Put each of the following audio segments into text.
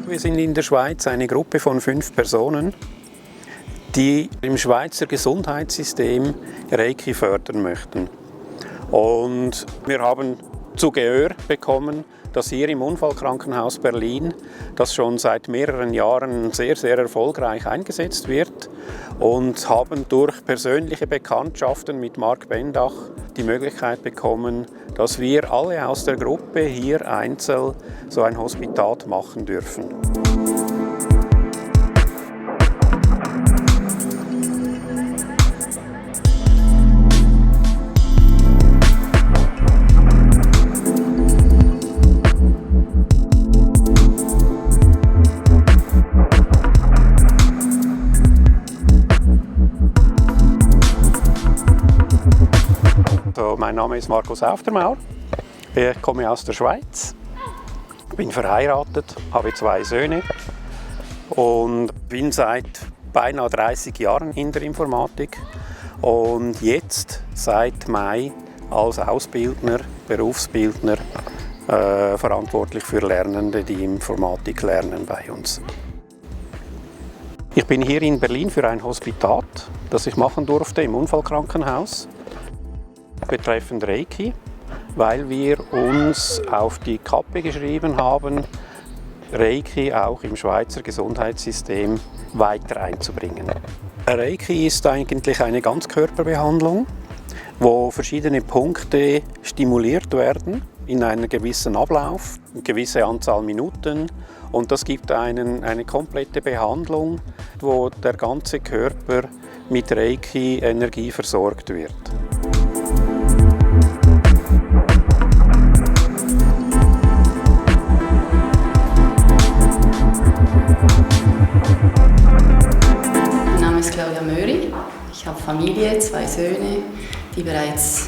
Wir sind in der Schweiz eine Gruppe von 5 Personen, die im Schweizer Gesundheitssystem Reiki fördern möchten. Und wir haben zu Gehör bekommen, dass hier im Unfallkrankenhaus Berlin das schon seit mehreren Jahren sehr, sehr erfolgreich eingesetzt wird und haben durch persönliche Bekanntschaften mit Marc Bendach die Möglichkeit bekommen, dass wir alle aus der Gruppe hier einzeln so ein Hospitat machen dürfen. Mein Name ist Markus Aufdermauer, ich komme aus der Schweiz, bin verheiratet, habe 2 Söhne und bin seit beinahe 30 Jahren in der Informatik und jetzt seit Mai als Ausbildner, Berufsbildner verantwortlich für Lernende, die Informatik lernen bei uns. Ich bin hier in Berlin für ein Hospitat, das ich machen durfte im Unfallkrankenhaus. Betreffend Reiki, weil wir uns auf die Kappe geschrieben haben, Reiki auch im Schweizer Gesundheitssystem weiter einzubringen. Reiki ist eigentlich eine Ganzkörperbehandlung, wo verschiedene Punkte stimuliert werden in einem gewissen Ablauf, eine gewisse Anzahl Minuten, und das gibt eine komplette Behandlung, wo der ganze Körper mit Reiki-Energie versorgt wird. Ich habe Familie, 2 Söhne, die bereits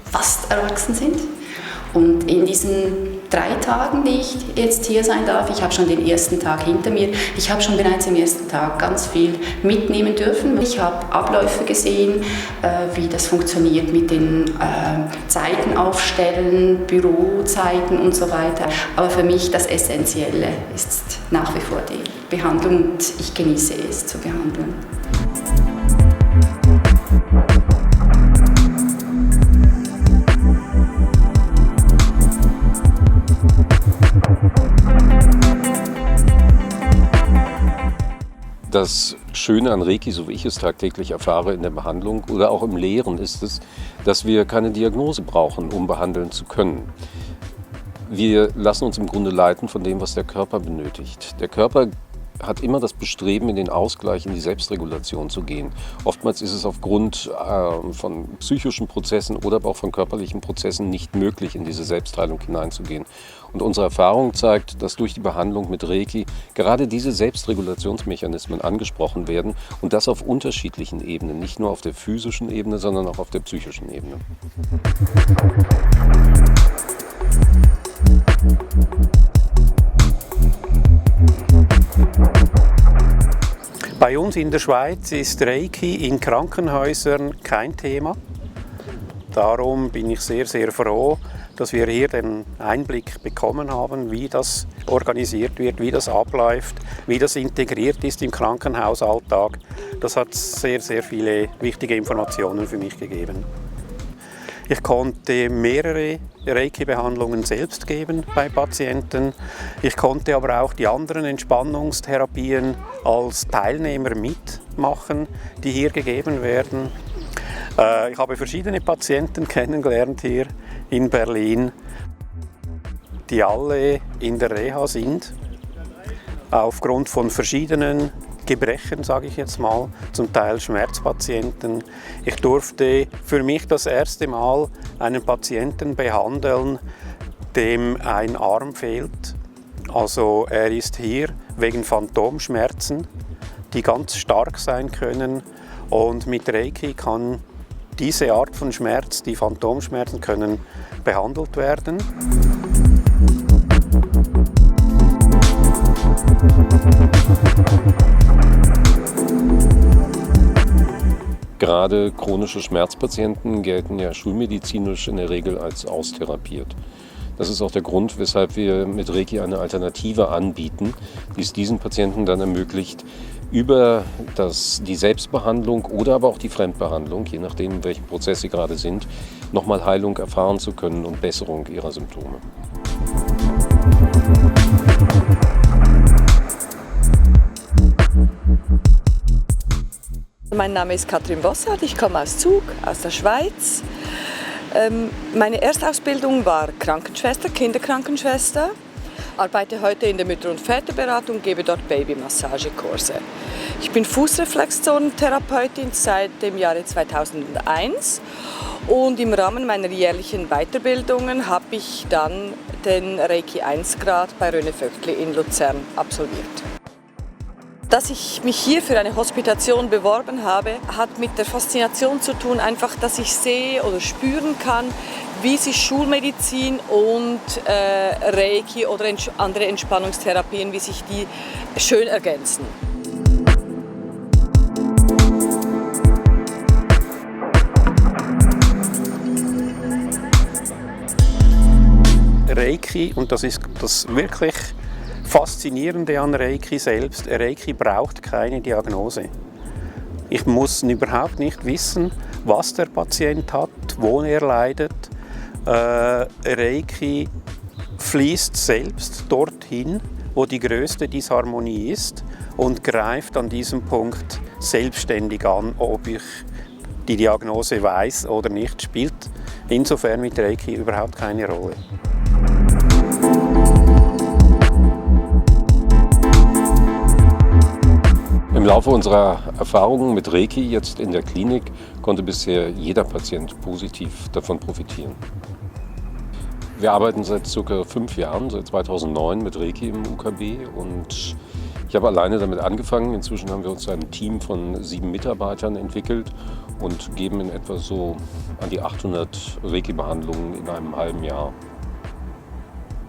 fast erwachsen sind. Und in diesen 3 Tagen, die ich jetzt hier sein darf, ich habe schon den ersten Tag hinter mir, ich habe schon bereits am ersten Tag ganz viel mitnehmen dürfen. Ich habe Abläufe gesehen, wie das funktioniert mit den Zeiten aufstellen, Bürozeiten und so weiter. Aber für mich das Essentielle ist nach wie vor die Behandlung und ich genieße es zu behandeln. Das Schöne an Reiki, so wie ich es tagtäglich erfahre in der Behandlung oder auch im Lehren, ist es, dass wir keine Diagnose brauchen, um behandeln zu können. Wir lassen uns im Grunde leiten von dem, was der Körper benötigt. Der Körper hat immer das Bestreben, in den Ausgleich, in die Selbstregulation zu gehen. Oftmals ist es aufgrund von psychischen Prozessen oder aber auch von körperlichen Prozessen nicht möglich, in diese Selbstheilung hineinzugehen. Und unsere Erfahrung zeigt, dass durch die Behandlung mit Reiki gerade diese Selbstregulationsmechanismen angesprochen werden und das auf unterschiedlichen Ebenen, nicht nur auf der physischen Ebene, sondern auch auf der psychischen Ebene. Bei uns in der Schweiz ist Reiki in Krankenhäusern kein Thema. Darum bin ich sehr, sehr froh, dass wir hier den Einblick bekommen haben, wie das organisiert wird, wie das abläuft, wie das integriert ist im Krankenhausalltag. Das hat sehr, sehr viele wichtige Informationen für mich gegeben. Ich konnte mehrere Reiki-Behandlungen selbst geben bei Patienten. Ich konnte aber auch die anderen Entspannungstherapien als Teilnehmer mitmachen, die hier gegeben werden. Ich habe verschiedene Patienten kennengelernt hier in Berlin, die alle in der Reha sind, aufgrund von verschiedenen Gebrechen, sage ich jetzt mal, zum Teil Schmerzpatienten. Ich durfte für mich das erste Mal einen Patienten behandeln, dem ein Arm fehlt. Also er ist hier wegen Phantomschmerzen, die ganz stark sein können, und mit Reiki kann diese Art von Schmerz, die Phantomschmerzen, können behandelt werden. Gerade chronische Schmerzpatienten gelten ja schulmedizinisch in der Regel als austherapiert. Das ist auch der Grund, weshalb wir mit Reiki eine Alternative anbieten, die es diesen Patienten dann ermöglicht, über die Selbstbehandlung oder aber auch die Fremdbehandlung, je nachdem, in welchem Prozess sie gerade sind, nochmal Heilung erfahren zu können und Besserung ihrer Symptome. Mein Name ist Katrin Bossart, ich komme aus Zug, aus der Schweiz. Meine Erstausbildung war Krankenschwester, Kinderkrankenschwester. Arbeite heute in der Mütter- und Väterberatung, gebe dort Babymassagekurse. Ich bin Fußreflexzonentherapeutin seit dem Jahre 2001 und im Rahmen meiner jährlichen Weiterbildungen habe ich dann den Reiki 1 Grad bei René Vöckli in Luzern absolviert. Dass ich mich hier für eine Hospitation beworben habe, hat mit der Faszination zu tun, einfach, dass ich sehe oder spüren kann, wie sich Schulmedizin und Reiki oder andere Entspannungstherapien, wie sich die schön ergänzen. Reiki, und das ist das wirklich Faszinierende an Reiki selbst, Reiki braucht keine Diagnose. Ich muss überhaupt nicht wissen, was der Patient hat, wo er leidet. Reiki fließt selbst dorthin, wo die größte Disharmonie ist und greift an diesem Punkt selbstständig an, ob ich die Diagnose weiß oder nicht, spielt insofern mit Reiki überhaupt keine Rolle. Im Laufe unserer Erfahrungen mit Reiki jetzt in der Klinik konnte bisher jeder Patient positiv davon profitieren. Wir arbeiten seit ca. 5 Jahren, seit 2009 mit Reiki im UKB und ich habe alleine damit angefangen. Inzwischen haben wir uns ein Team von 7 Mitarbeitern entwickelt und geben in etwa so an die 800 Reiki-Behandlungen in einem halben Jahr.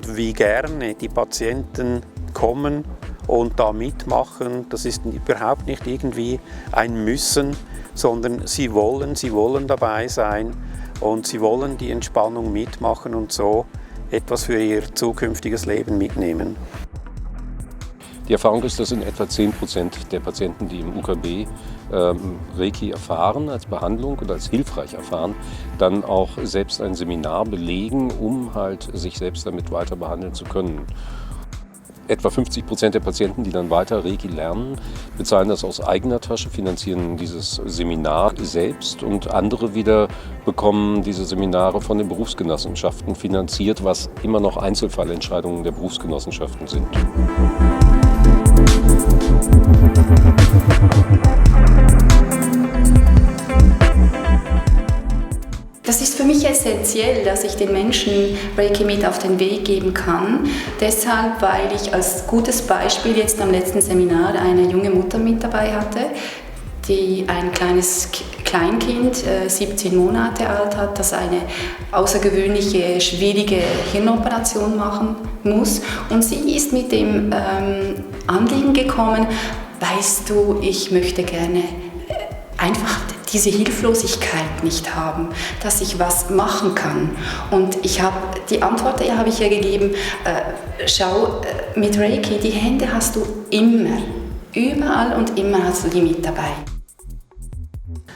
Wie gerne die Patienten kommen und da mitmachen, das ist überhaupt nicht irgendwie ein Müssen, sondern sie wollen dabei sein und sie wollen die Entspannung mitmachen und so etwas für ihr zukünftiges Leben mitnehmen. Die Erfahrung ist, dass in etwa 10% der Patienten, die im UKB Reiki erfahren als Behandlung oder als hilfreich erfahren, dann auch selbst ein Seminar belegen, um halt sich selbst damit weiter behandeln zu können. Etwa 50% der Patienten, die dann weiter Reiki lernen, bezahlen das aus eigener Tasche, finanzieren dieses Seminar selbst und andere wieder bekommen diese Seminare von den Berufsgenossenschaften finanziert, was immer noch Einzelfallentscheidungen der Berufsgenossenschaften sind. Das ist für mich essentiell, dass ich den Menschen Reiki mit auf den Weg geben kann. Deshalb, weil ich als gutes Beispiel jetzt am letzten Seminar eine junge Mutter mit dabei hatte, die ein kleines Kleinkind, 17 Monate alt hat, das eine außergewöhnliche, schwierige Hirnoperation machen muss. Und sie ist mit dem Anliegen gekommen, weißt du, ich möchte gerne einfach diese Hilflosigkeit nicht haben, dass ich was machen kann. Und die Antwort habe ich ihr gegeben, schau, mit Reiki, die Hände hast du immer, überall und immer hast du die mit dabei.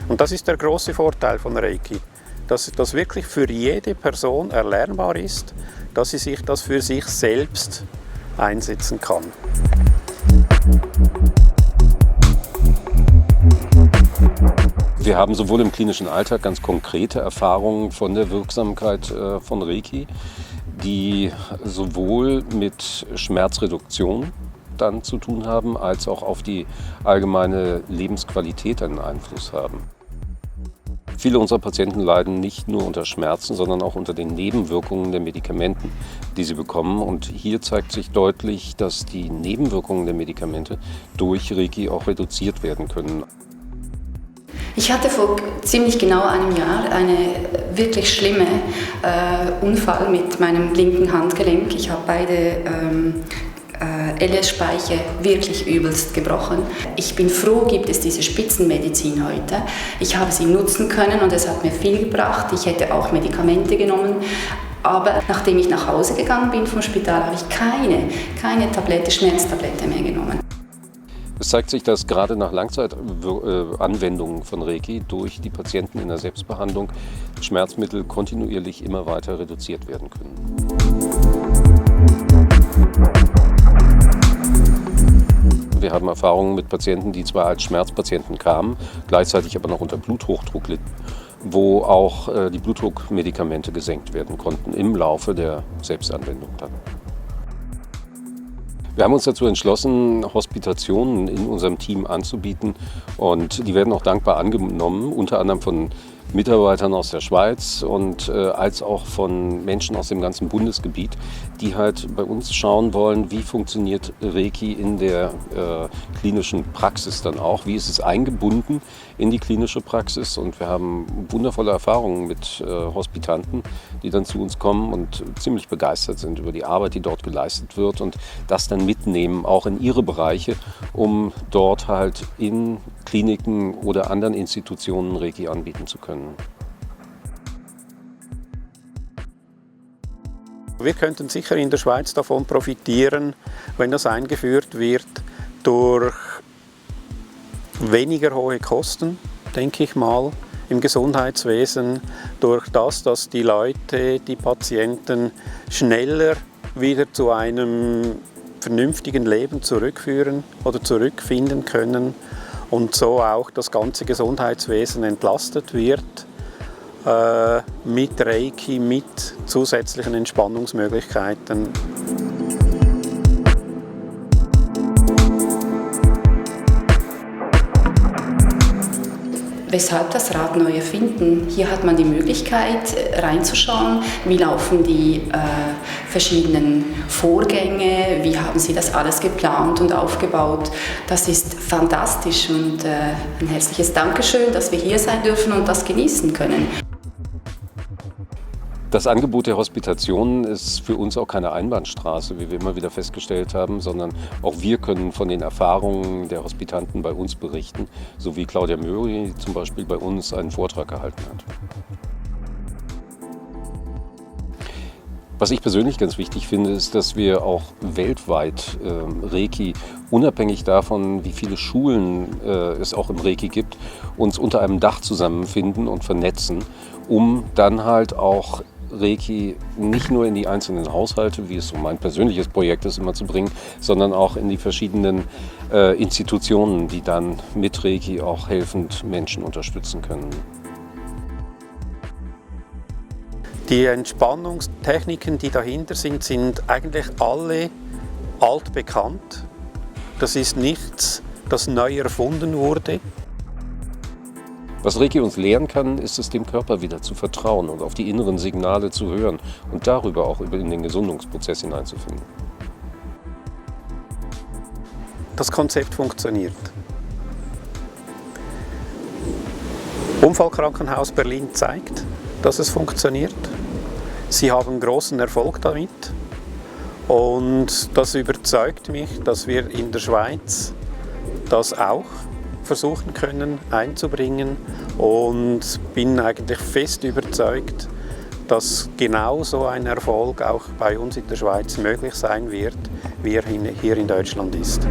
Und das ist der große Vorteil von Reiki, dass das wirklich für jede Person erlernbar ist, dass sie sich das für sich selbst einsetzen kann. Wir haben sowohl im klinischen Alltag ganz konkrete Erfahrungen von der Wirksamkeit von Reiki, die sowohl mit Schmerzreduktion dann zu tun haben, als auch auf die allgemeine Lebensqualität einen Einfluss haben. Viele unserer Patienten leiden nicht nur unter Schmerzen, sondern auch unter den Nebenwirkungen der Medikamenten, die sie bekommen. Und hier zeigt sich deutlich, dass die Nebenwirkungen der Medikamente durch Reiki auch reduziert werden können. Ich hatte vor ziemlich genau einem Jahr einen wirklich schlimmen Unfall mit meinem linken Handgelenk. Ich habe beide LS-Speiche wirklich übelst gebrochen. Ich bin froh, gibt es diese Spitzenmedizin heute. Ich habe sie nutzen können und es hat mir viel gebracht. Ich hätte auch Medikamente genommen, Aber nachdem ich nach Hause gegangen bin vom Spital, habe ich keine Schmerztablette mehr genommen. Es zeigt sich, dass gerade nach Langzeitanwendungen von Reiki durch die Patienten in der Selbstbehandlung Schmerzmittel kontinuierlich immer weiter reduziert werden können. Wir haben Erfahrungen mit Patienten, die zwar als Schmerzpatienten kamen, gleichzeitig aber noch unter Bluthochdruck litten, wo auch die Blutdruckmedikamente gesenkt werden konnten im Laufe der Selbstanwendung dann. Wir haben uns dazu entschlossen, Hospitationen in unserem Team anzubieten und die werden auch dankbar angenommen, unter anderem von Mitarbeitern aus der Schweiz und als auch von Menschen aus dem ganzen Bundesgebiet, die halt bei uns schauen wollen, wie funktioniert Reiki in der klinischen Praxis dann auch, wie ist es eingebunden in die klinische Praxis, und wir haben wundervolle Erfahrungen mit Hospitanten, die dann zu uns kommen und ziemlich begeistert sind über die Arbeit, die dort geleistet wird, und das dann mitnehmen, auch in ihre Bereiche, um dort halt in Kliniken oder anderen Institutionen Reiki anbieten zu können. Wir könnten sicher in der Schweiz davon profitieren, wenn das eingeführt wird, durch weniger hohe Kosten, denke ich mal, im Gesundheitswesen, durch das, dass die Leute, die Patienten schneller wieder zu einem vernünftigen Leben zurückführen oder zurückfinden können und so auch das ganze Gesundheitswesen entlastet wird mit Reiki, mit zusätzlichen Entspannungsmöglichkeiten. Weshalb das Rad neu erfinden? Hier hat man die Möglichkeit reinzuschauen, wie laufen die verschiedenen Vorgänge, wie haben Sie das alles geplant und aufgebaut. Das ist fantastisch und ein herzliches Dankeschön, dass wir hier sein dürfen und das genießen können. Das Angebot der Hospitationen ist für uns auch keine Einbahnstraße, wie wir immer wieder festgestellt haben, sondern auch wir können von den Erfahrungen der Hospitanten bei uns berichten, so wie Claudia Möri zum Beispiel bei uns einen Vortrag gehalten hat. Was ich persönlich ganz wichtig finde, ist, dass wir auch weltweit Reiki, unabhängig davon, wie viele Schulen es auch im Reiki gibt, uns unter einem Dach zusammenfinden und vernetzen, um dann halt auch Reiki nicht nur in die einzelnen Haushalte, wie es so mein persönliches Projekt ist, immer zu bringen, sondern auch in die verschiedenen Institutionen, die dann mit Reiki auch helfend Menschen unterstützen können. Die Entspannungstechniken, die dahinter sind, sind eigentlich alle altbekannt. Das ist nichts, das neu erfunden wurde. Was Reiki uns lehren kann, ist es, dem Körper wieder zu vertrauen und auf die inneren Signale zu hören und darüber auch in den Gesundungsprozess hineinzufinden. Das Konzept funktioniert. Unfallkrankenhaus Berlin zeigt, dass es funktioniert. Sie haben großen Erfolg damit und das überzeugt mich, dass wir in der Schweiz das auch versuchen können einzubringen, und bin eigentlich fest überzeugt, dass genau so ein Erfolg auch bei uns in der Schweiz möglich sein wird, wie er hier in Deutschland ist.